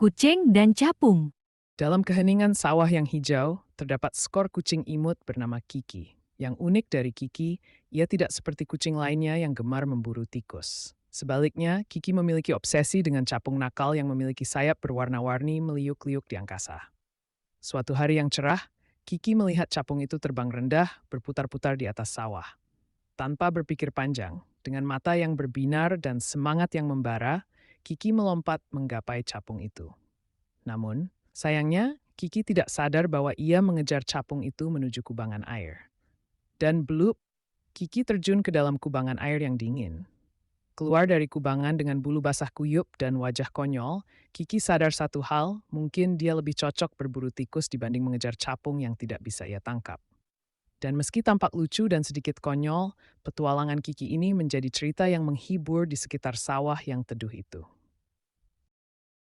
Kucing dan capung. Dalam keheningan sawah yang hijau, terdapat skor kucing imut bernama Kiki. Yang unik dari Kiki, ia tidak seperti kucing lainnya yang gemar memburu tikus. Sebaliknya, Kiki memiliki obsesi dengan capung nakal yang memiliki sayap berwarna-warni meliuk-liuk di angkasa. Suatu hari yang cerah, Kiki melihat capung itu terbang rendah, berputar-putar di atas sawah. Tanpa berpikir panjang, dengan mata yang berbinar dan semangat yang membara, Kiki melompat menggapai capung itu. Namun, sayangnya, Kiki tidak sadar bahwa ia mengejar capung itu menuju kubangan air. Dan blup, Kiki terjun ke dalam kubangan air yang dingin. Keluar dari kubangan dengan bulu basah kuyup dan wajah konyol, Kiki sadar satu hal, mungkin dia lebih cocok berburu tikus dibanding mengejar capung yang tidak bisa ia tangkap. Dan meski tampak lucu dan sedikit konyol, petualangan Kiki ini menjadi cerita yang menghibur di sekitar sawah yang teduh itu.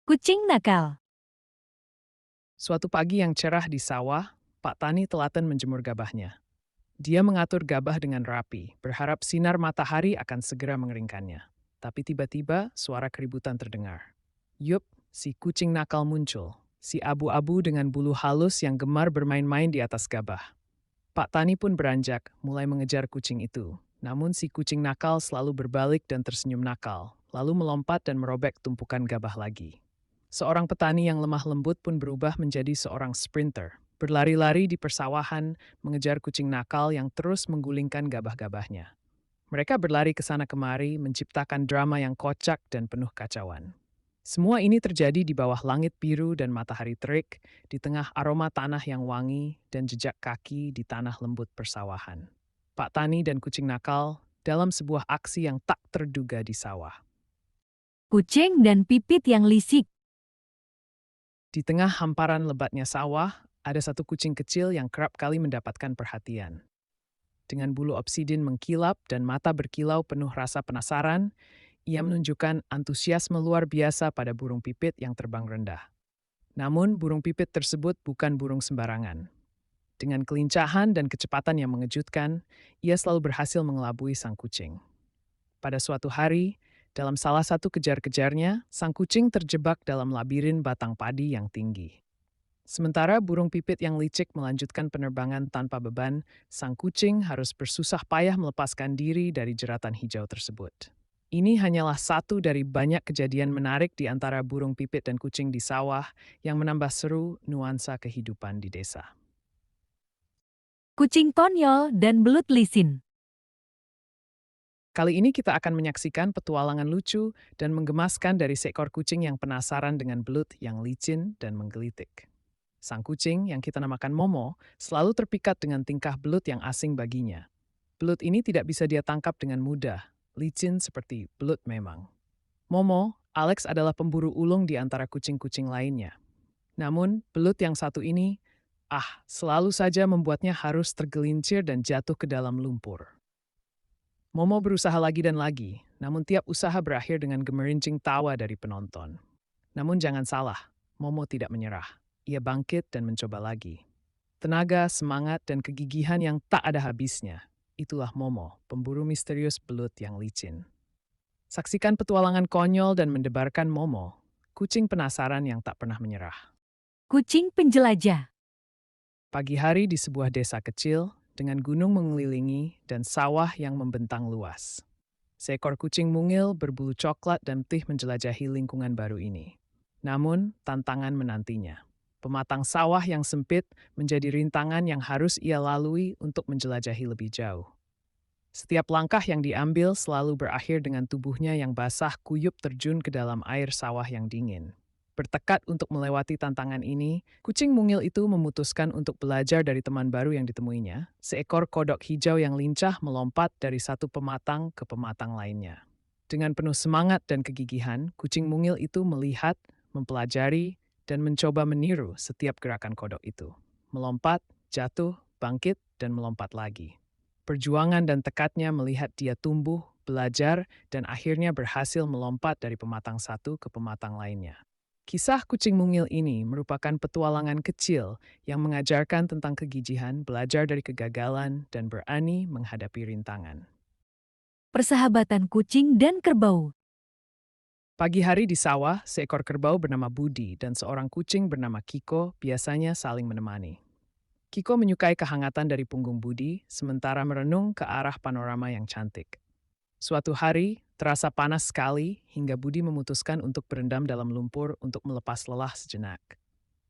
Kucing nakal. Suatu pagi yang cerah di sawah, Pak Tani telaten menjemur gabahnya. Dia mengatur gabah dengan rapi, berharap sinar matahari akan segera mengeringkannya. Tapi tiba-tiba suara keributan terdengar. Yup, si kucing nakal muncul. Si abu-abu dengan bulu halus yang gemar bermain-main di atas gabah. Pak Tani pun beranjak, mulai mengejar kucing itu. Namun si kucing nakal selalu berbalik dan tersenyum nakal, lalu melompat dan merobek tumpukan gabah lagi. Seorang petani yang lemah lembut pun berubah menjadi seorang sprinter, berlari-lari di persawahan, mengejar kucing nakal yang terus menggulingkan gabah-gabahnya. Mereka berlari ke sana kemari, menciptakan drama yang kocak dan penuh kacauan. Semua ini terjadi di bawah langit biru dan matahari terik, di tengah aroma tanah yang wangi dan jejak kaki di tanah lembut persawahan. Pak Tani dan kucing nakal dalam sebuah aksi yang tak terduga di sawah. Kucing dan pipit yang lisik. Di tengah hamparan lebatnya sawah, ada satu kucing kecil yang kerap kali mendapatkan perhatian. Dengan bulu obsidin mengkilap dan mata berkilau penuh rasa penasaran, ia menunjukkan antusiasme luar biasa pada burung pipit yang terbang rendah. Namun, burung pipit tersebut bukan burung sembarangan. Dengan kelincahan dan kecepatan yang mengejutkan, ia selalu berhasil mengelabui sang kucing. Pada suatu hari, dalam salah satu kejar-kejarnya, sang kucing terjebak dalam labirin batang padi yang tinggi. Sementara burung pipit yang licik melanjutkan penerbangan tanpa beban, sang kucing harus bersusah payah melepaskan diri dari jeratan hijau tersebut. Ini hanyalah satu dari banyak kejadian menarik di antara burung pipit dan kucing di sawah yang menambah seru nuansa kehidupan di desa. Kucing konyol dan belut lisin. Kali ini kita akan menyaksikan petualangan lucu dan menggemaskan dari seekor kucing yang penasaran dengan belut yang licin dan menggelitik. Sang kucing yang kita namakan Momo selalu terpikat dengan tingkah belut yang asing baginya. Belut ini tidak bisa dia tangkap dengan mudah, licin seperti belut memang. Momo, Alex adalah pemburu ulung di antara kucing-kucing lainnya. Namun, belut yang satu ini, selalu saja membuatnya harus tergelincir dan jatuh ke dalam lumpur. Momo berusaha lagi dan lagi, namun tiap usaha berakhir dengan gemerincing tawa dari penonton. Namun jangan salah, Momo tidak menyerah. Ia bangkit dan mencoba lagi. Tenaga, semangat, dan kegigihan yang tak ada habisnya. Itulah Momo, pemburu misterius belut yang licin. Saksikan petualangan konyol dan mendebarkan Momo, kucing penasaran yang tak pernah menyerah. Kucing penjelajah. Pagi hari di sebuah desa kecil, dengan gunung mengelilingi dan sawah yang membentang luas. Seekor kucing mungil berbulu coklat dan putih menjelajahi lingkungan baru ini. Namun, tantangan menantinya. Pematang sawah yang sempit menjadi rintangan yang harus ia lalui untuk menjelajahi lebih jauh. Setiap langkah yang diambil selalu berakhir dengan tubuhnya yang basah kuyup terjun ke dalam air sawah yang dingin. Bertekad untuk melewati tantangan ini, kucing mungil itu memutuskan untuk belajar dari teman baru yang ditemuinya, seekor kodok hijau yang lincah melompat dari satu pematang ke pematang lainnya. Dengan penuh semangat dan kegigihan, kucing mungil itu melihat, mempelajari, dan mencoba meniru setiap gerakan kodok itu. Melompat, jatuh, bangkit, dan melompat lagi. Perjuangan dan tekadnya melihat dia tumbuh, belajar, dan akhirnya berhasil melompat dari pematang satu ke pematang lainnya. Kisah kucing mungil ini merupakan petualangan kecil yang mengajarkan tentang kegigihan, belajar dari kegagalan, dan berani menghadapi rintangan. Persahabatan kucing dan kerbau. Pagi hari di sawah, seekor kerbau bernama Budi dan seorang kucing bernama Kiko biasanya saling menemani. Kiko menyukai kehangatan dari punggung Budi, sementara merenung ke arah panorama yang cantik. Suatu hari, terasa panas sekali hingga Budi memutuskan untuk berendam dalam lumpur untuk melepas lelah sejenak.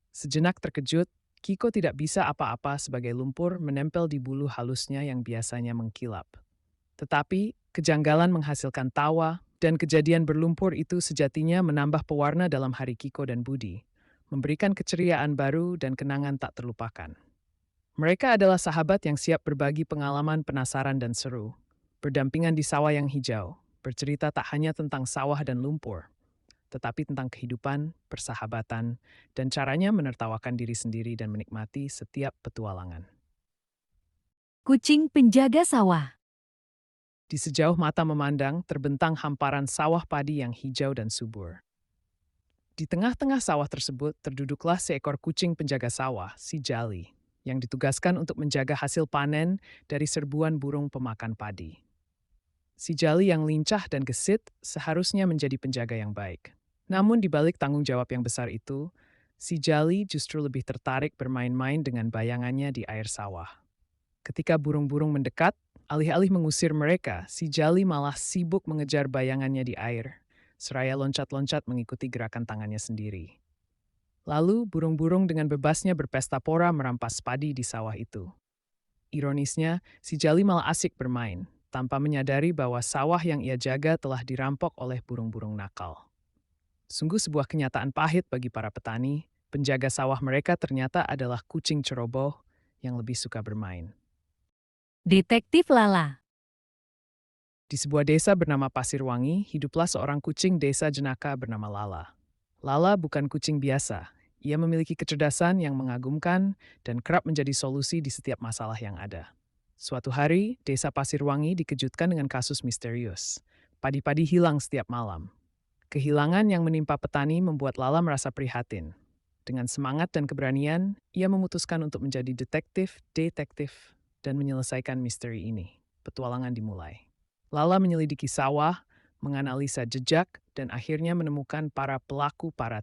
Sejenak terkejut, Kiko tidak bisa apa-apa sebagai lumpur menempel di bulu halusnya yang biasanya mengkilap. Tetapi, kejanggalan menghasilkan tawa, dan kejadian berlumpur itu sejatinya menambah pewarna dalam hari Kiko dan Budi, memberikan keceriaan baru dan kenangan tak terlupakan. Mereka adalah sahabat yang siap berbagi pengalaman penasaran dan seru, berdampingan di sawah yang hijau, bercerita tak hanya tentang sawah dan lumpur, tetapi tentang kehidupan, persahabatan, dan caranya menertawakan diri sendiri dan menikmati setiap petualangan. Kucing penjaga sawah. Di sejauh mata memandang, terbentang hamparan sawah padi yang hijau dan subur. Di tengah-tengah sawah tersebut, terduduklah seekor kucing penjaga sawah, si Jali, yang ditugaskan untuk menjaga hasil panen dari serbuan burung pemakan padi. Si Jali yang lincah dan gesit seharusnya menjadi penjaga yang baik. Namun di balik tanggung jawab yang besar itu, si Jali justru lebih tertarik bermain-main dengan bayangannya di air sawah. Ketika burung-burung mendekat, alih-alih mengusir mereka, si Jali malah sibuk mengejar bayangannya di air, seraya loncat-loncat mengikuti gerakan tangannya sendiri. Lalu, burung-burung dengan bebasnya berpesta pora merampas padi di sawah itu. Ironisnya, si Jali malah asik bermain, tanpa menyadari bahwa sawah yang ia jaga telah dirampok oleh burung-burung nakal. Sungguh sebuah kenyataan pahit bagi para petani, penjaga sawah mereka ternyata adalah kucing ceroboh yang lebih suka bermain. Detektif Lala. Di sebuah desa bernama Pasirwangi, hiduplah seorang kucing desa jenaka bernama Lala. Lala bukan kucing biasa. Ia memiliki kecerdasan yang mengagumkan dan kerap menjadi solusi di setiap masalah yang ada. Suatu hari, desa Pasirwangi dikejutkan dengan kasus misterius. Padi-padi hilang setiap malam. Kehilangan yang menimpa petani membuat Lala merasa prihatin. Dengan semangat dan keberanian, ia memutuskan untuk menjadi detektif, dan menyelesaikan misteri ini. Petualangan dimulai. Lala menyelidiki sawah, menganalisa jejak, dan akhirnya menemukan para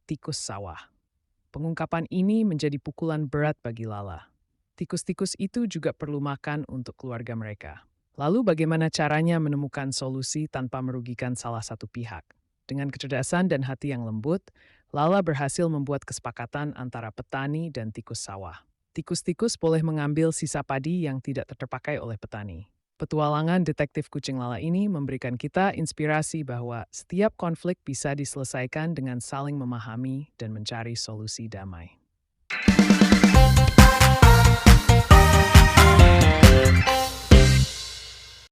tikus sawah. Pengungkapan ini menjadi pukulan berat bagi Lala. Tikus-tikus itu juga perlu makan untuk keluarga mereka. Lalu bagaimana caranya menemukan solusi tanpa merugikan salah satu pihak? Dengan kecerdasan dan hati yang lembut, Lala berhasil membuat kesepakatan antara petani dan tikus sawah. Tikus-tikus boleh mengambil sisa padi yang tidak terpakai oleh petani. Petualangan detektif kucing Lala ini memberikan kita inspirasi bahwa setiap konflik bisa diselesaikan dengan saling memahami dan mencari solusi damai.